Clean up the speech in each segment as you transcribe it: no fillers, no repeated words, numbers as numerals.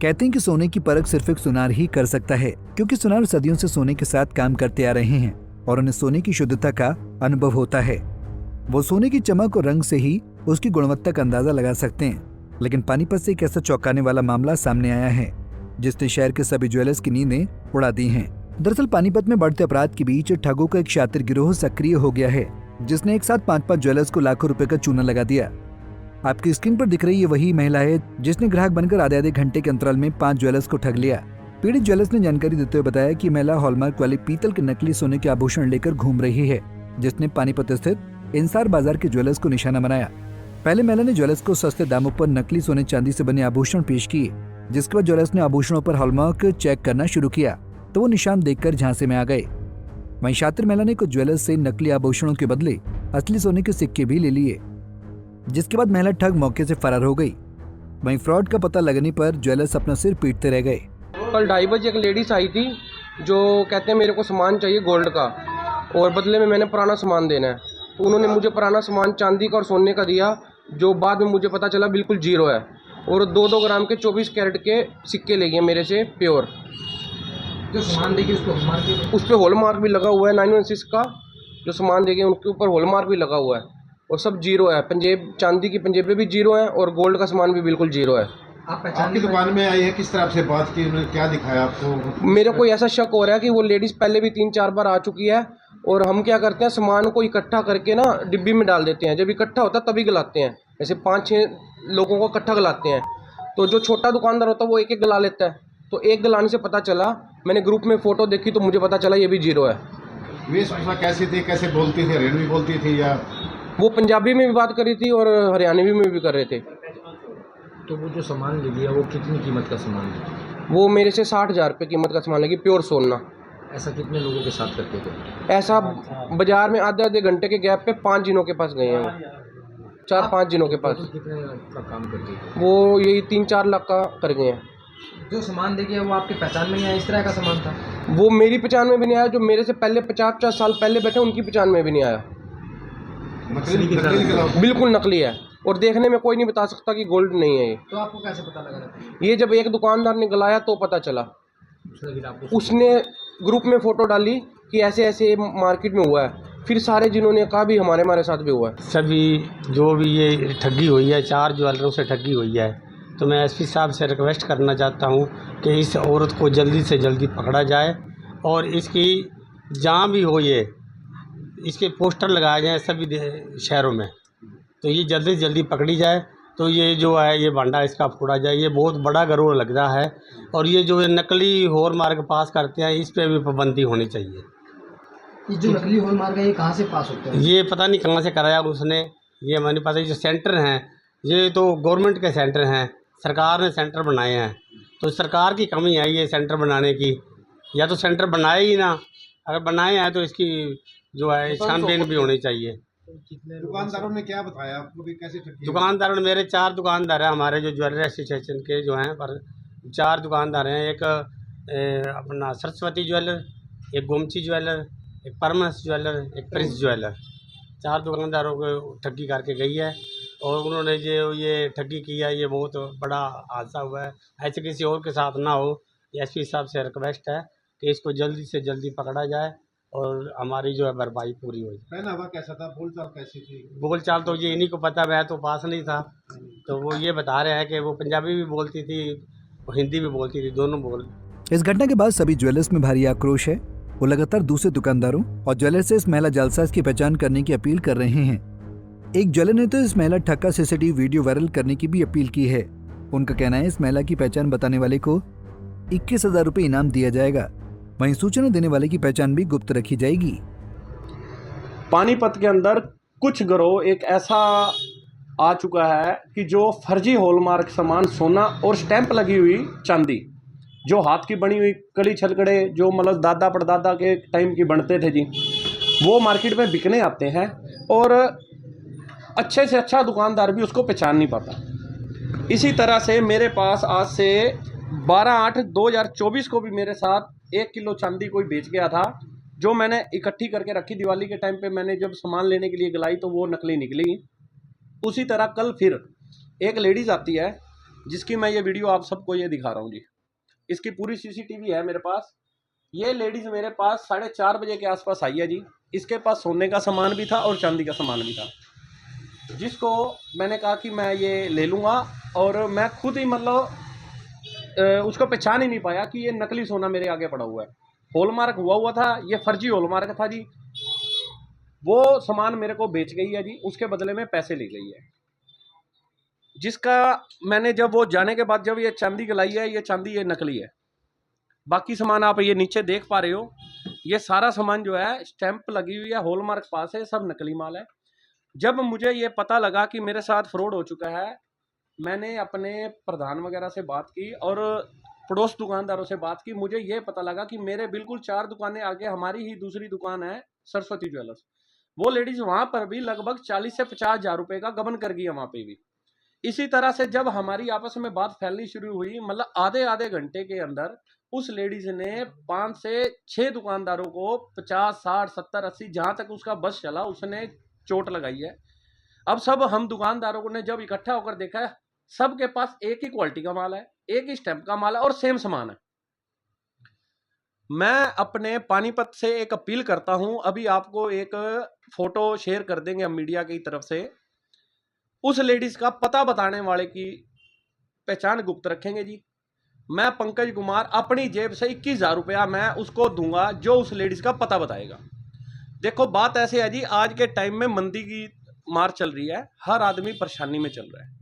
कहते हैं कि सोने की परख सिर्फ एक सुनार ही कर सकता है, क्योंकि सुनार सदियों से सोने के साथ काम करते आ रहे हैं और उन्हें सोने की शुद्धता का अनुभव होता है। वो सोने की चमक और रंग से ही उसकी गुणवत्ता का अंदाजा लगा सकते हैं। लेकिन पानीपत से एक ऐसा चौंकाने वाला मामला सामने आया है जिसने शहर के सभी ज्वेलर्स की नींदें उड़ा दी हैं। दरअसल पानीपत में बढ़ते अपराध के बीच ठगों का एक शातिर गिरोह सक्रिय हो गया है, जिसने एक साथ 5-5 ज्वेलर्स को लाखों रुपए का चूना लगा दिया। आपकी स्क्रीन पर दिख रही ये वही महिला है जिसने ग्राहक बनकर आधे घंटे के अंतराल में 5 ज्वेलर्स को ठग लिया। पीड़ित ज्वेलर्स ने जानकारी देते हुए बताया कि महिला हॉलमार्क वाले पीतल के नकली सोने के आभूषण लेकर घूम रही है, जिसने पानीपत स्थित इंसार बाजार के ज्वेलर्स को निशाना बनाया। पहले महिला ने ज्वेलर्स को सस्ते दामों पर नकली सोने चांदी से बने आभूषण पेश किए, जिसके बाद ज्वेलर्स ने आभूषणों पर हॉलमार्क चेक करना शुरू किया तो वो निशान देखकर झांसे में आ गए। वहीं शातिर महिला ने कुछ ज्वेलर्स से नकली आभूषणों के बदले असली सोने के सिक्के भी ले लिए, जिसके बाद महिला ठग मौके से फरार हो गई। वहीं फ्रॉड का पता लगने पर ज्वेलर्स अपना सिर पीटते रह गए। कल 2:30 बजे एक लेडीज आई थी जो कहते हैं मेरे को सामान चाहिए गोल्ड का और बदले में मैंने पुराना सामान देना है। तो उन्होंने मुझे पुराना सामान चांदी का और सोने का दिया, जो बाद में मुझे पता चला बिल्कुल जीरो है, और 2-2 ग्राम के 24 कैरेट के सिक्के ले गए मेरे से प्योर। जो सामान देगी उस पर हॉलमार्क भी लगा हुआ है 916 का। जो सामान देंगे उनके ऊपर हॉलमार्क भी लगा हुआ है और सब जीरो है। पंजेब चांदी की पंजेबें भी जीरो है और गोल्ड का सामान भी बिल्कुल जीरो है। आपकी दुकान में आई है, किस तरह से बात की, उन्होंने क्या दिखाया आपको? मेरे को ऐसा शक हो रहा है कि वो लेडीज़ पहले भी 3-4 बार आ चुकी है और हम क्या करते हैं सामान को इकट्ठा करके ना डिब्बी में डाल देते हैं। जब इकट्ठा होता है तभी गलाते हैं, ऐसे 5-6 लोगों को इकट्ठा गलाते हैं। तो जो छोटा दुकानदार होता है वो एक गला लेता है। तो एक गलाने से पता चला, मैंने ग्रुप में फ़ोटो देखी तो मुझे पता चला ये भी जीरो है। वेशभूषा कैसी थी, कैसे बोलती थी, हरियाणवी बोलती थी या? वो पंजाबी में भी बात कर रही थी और हरियाणवी में भी कर रहे थे। तो वो जो सामान ले लिया वो कितनी कीमत का सामान लिया? वो मेरे से 60,000 रुपये कीमत का सामान लगी, प्योर सोना। ऐसा कितने लोगों के साथ करते थे? ऐसा बाजार में आधे घंटे के गैप पे 5 जिनों के पास गए हैं वो, 4-5 जिनों के पास। कितने का काम करते थे वो यही 3-4 लाख का कर गए हैं। जो सामान देखिए वो आपकी पहचान में नहीं आया, इस तरह का सामान था? वो मेरी पहचान में भी नहीं आया। जो मेरे से पहले 50-50 साल पहले बैठे उनकी पहचान में भी नहीं आया। बिल्कुल नकली है और देखने में कोई नहीं बता सकता कि गोल्ड नहीं है ये। तो आपको कैसे पता लगा? ये जब एक दुकानदार ने गलाया तो पता चला। उसने ग्रुप में फ़ोटो डाली कि ऐसे ऐसे मार्केट में हुआ है। फिर सारे जिन्होंने कहा भी हमारे साथ भी हुआ है। सभी जो भी ये ठगी हुई है, 4 ज्वेलरों से ठगी हुई है, तो मैं एसपी साहब से रिक्वेस्ट करना चाहता हूँ कि इस औरत को जल्दी से जल्दी पकड़ा जाए और इसकी जहाँ भी हो ये इसके पोस्टर लगाए जाएँ सभी शहरों में, तो ये जल्दी से जल्दी पकड़ी जाए। तो ये जो है ये भांडा इसका फोड़ा जाए। ये बहुत बड़ा गिरोह लग रहा है और ये जो नकली हॉलमार्क पास करते हैं इस पर भी पाबंदी होनी चाहिए। ये जो नकली हॉलमार्क है ये कहाँ से पास होता है? ये पता नहीं कहाँ से कराया उसने, ये हमारे पास जो सेंटर हैं ये तो गवर्नमेंट के सेंटर हैं, सरकार ने सेंटर बनाए हैं। तो सरकार की कमी है ये सेंटर बनाने की, या तो सेंटर बनाए ही ना, अगर बनाए हैं तो इसकी जो है छानबीन भी होनी चाहिए। दुकानदारों ने क्या बताया आपको कि कैसे ठगी? दुकानदारों ने, मेरे 4 दुकानदार हैं हमारे जो ज्वेलरी एसोसिएशन के जो हैं, पर 4 दुकानदार हैं। एक अपना सरस्वती ज्वेलर, एक गोमची ज्वेलर, एक परमहंस ज्वेलर, एक प्रिंस ज्वेलर। 4 दुकानदारों को ठगी करके गई है और उन्होंने जो ये ठगी की है ये बहुत बड़ा हादसा हुआ है। ऐसे किसी और के साथ ना हो। एसपी साहब से रिक्वेस्ट है कि इसको जल्दी से जल्दी पकड़ा जाए और हमारी जो है भरपाई पूरी हो जाए। पहनावा कैसा था, बोलचाल कैसी थी? बोलचाल तो ये इन्हीं को पता, मैं तो पास नहीं था। तो वो ये बता रहे हैं कि वो पंजाबी भी बोलती थी, हिंदी भी बोलती थी, दोनों बोल। इस घटना के बाद सभी ज्वेलर्स में भारी आक्रोश है। वो लगातार दूसरे दुकानदारों और ज्वेलर्स से इस महिला जालसाज की पहचान करने की अपील कर रहे हैं। एक ज्वेलर ने तो इस महिला ठग का सीसीटीवी वीडियो वायरल करने की भी अपील की है। उनका कहना है इस महिला की पहचान बताने वाले को 21,000 रुपए इनाम दिया जाएगा। वहीं सूचना देने वाले की पहचान भी गुप्त रखी जाएगी। पानीपत के अंदर कुछ गिरोह एक ऐसा आ चुका है कि जो फर्जी हॉलमार्क सामान, सोना और स्टैंप लगी हुई चांदी, जो हाथ की बनी हुई कड़ी छलकड़े, जो मतलब दादा परदादा के टाइम की बनते थे जी, वो मार्केट में बिकने आते हैं और अच्छे से अच्छा दुकानदार भी उसको पहचान नहीं पाता। इसी तरह से मेरे पास आज से 12/8/2024 को भी मेरे साथ 1 किलो चांदी कोई बेच गया था, जो मैंने इकट्ठी करके रखी। दिवाली के टाइम पे मैंने जब सामान लेने के लिए गलाई तो वो नकली निकली। उसी तरह कल फिर एक लेडीज़ आती है जिसकी मैं ये वीडियो आप सबको ये दिखा रहा हूँ जी। इसकी पूरी सीसीटीवी है मेरे पास। ये लेडीज़ मेरे पास 4:30 बजे के आसपास आई है जी। इसके पास सोने का सामान भी था और चांदी का सामान भी था, जिसको मैंने कहा कि मैं ये ले लूँगा। और मैं खुद ही मतलब उसको पहचान ही नहीं पाया कि ये नकली सोना मेरे आगे पड़ा हुआ है। हॉलमार्क हुआ था, ये फर्जी हॉलमार्क था जी। वो सामान मेरे को बेच गई है जी, उसके बदले में पैसे ले गई है, जिसका मैंने जब वो जाने के बाद जब ये चांदी गलाई है, ये चांदी ये नकली है। बाकी सामान आप ये नीचे देख पा रहे हो, ये सारा सामान जो है स्टैंप लगी हुई है, हॉलमार्क पास है, सब नकली माल है। जब मुझे ये पता लगा कि मेरे साथ फ्रॉड हो चुका है, मैंने अपने प्रधान वगैरह से बात की और पड़ोस दुकानदारों से बात की। मुझे ये पता लगा कि मेरे बिल्कुल 4 दुकानें आगे हमारी ही दूसरी दुकान है सरस्वती ज्वेलर्स। वो लेडीज़ वहाँ पर भी लगभग 40 से 50 हज़ार रुपये का गबन कर गई है वहाँ पे भी। इसी तरह से जब हमारी आपस में बात फैलनी शुरू हुई, मतलब आधे घंटे के अंदर उस लेडीज ने 5 से 6 दुकानदारों को 50, 60, 70, 80 जहाँ तक उसका बस चला उसने चोट लगाई है। अब सब हम दुकानदारों ने जब इकट्ठा होकर देखा है, सबके पास एक ही क्वालिटी का माल है, एक ही स्टैंप का माल है और सेम सामान है। मैं अपने पानीपत से एक अपील करता हूं, अभी आपको एक फोटो शेयर कर देंगे हम मीडिया की तरफ से। उस लेडीज का पता बताने वाले की पहचान गुप्त रखेंगे जी। मैं पंकज कुमार अपनी जेब से 21,000 रुपया मैं उसको दूंगा जो उस लेडीज का पता बताएगा। देखो बात ऐसे है जी, आज के टाइम में मंदी की मार चल रही है, हर आदमी परेशानी में चल रहा है।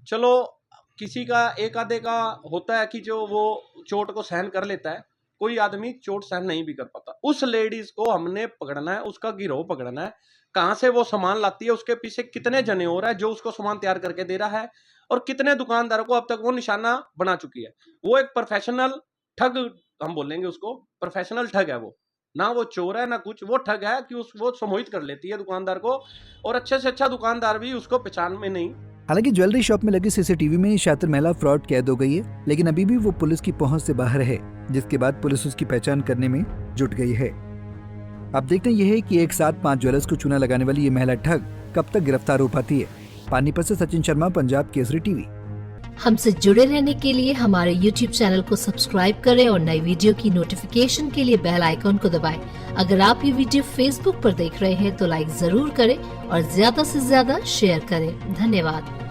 चलो किसी का एक आधे का होता है कि जो वो चोट को सहन कर लेता है, कोई आदमी चोट सहन नहीं भी कर पाता। उस लेडीज को हमने पकड़ना है, उसका गिरोह पकड़ना है, कहाँ से वो सामान लाती है, उसके पीछे कितने जने हो रहा है जो उसको सामान तैयार करके दे रहा है, और कितने दुकानदारों को अब तक वो निशाना बना चुकी है। वो एक प्रोफेशनल ठग, हम बोलेंगे उसको, प्रोफेशनल ठग है वो, ना वो चोर है ना कुछ, वो ठग है कि वो सम्मोहित कर लेती है दुकानदार को, और अच्छे से अच्छा दुकानदार भी उसको पहचान में नहीं। हालांकि ज्वेलरी शॉप में लगी सीसीटीवी में शातिर महिला फ्रॉड कैद हो गई है, लेकिन अभी भी वो पुलिस की पहुंच से बाहर है, जिसके बाद पुलिस उसकी पहचान करने में जुट गई है। अब देखना यह है कि एक साथ 5 ज्वेलर्स को चूना लगाने वाली ये महिला ठग कब तक गिरफ्तार हो पाती है। पानीपत से सचिन शर्मा, पंजाब केसरी टीवी। हमसे जुड़े रहने के लिए हमारे YouTube चैनल को सब्सक्राइब करें और नई वीडियो की नोटिफिकेशन के लिए बेल आइकॉन को दबाएं। अगर आप ये वीडियो Facebook पर देख रहे हैं तो लाइक जरूर करें और ज्यादा से ज्यादा शेयर करें। धन्यवाद।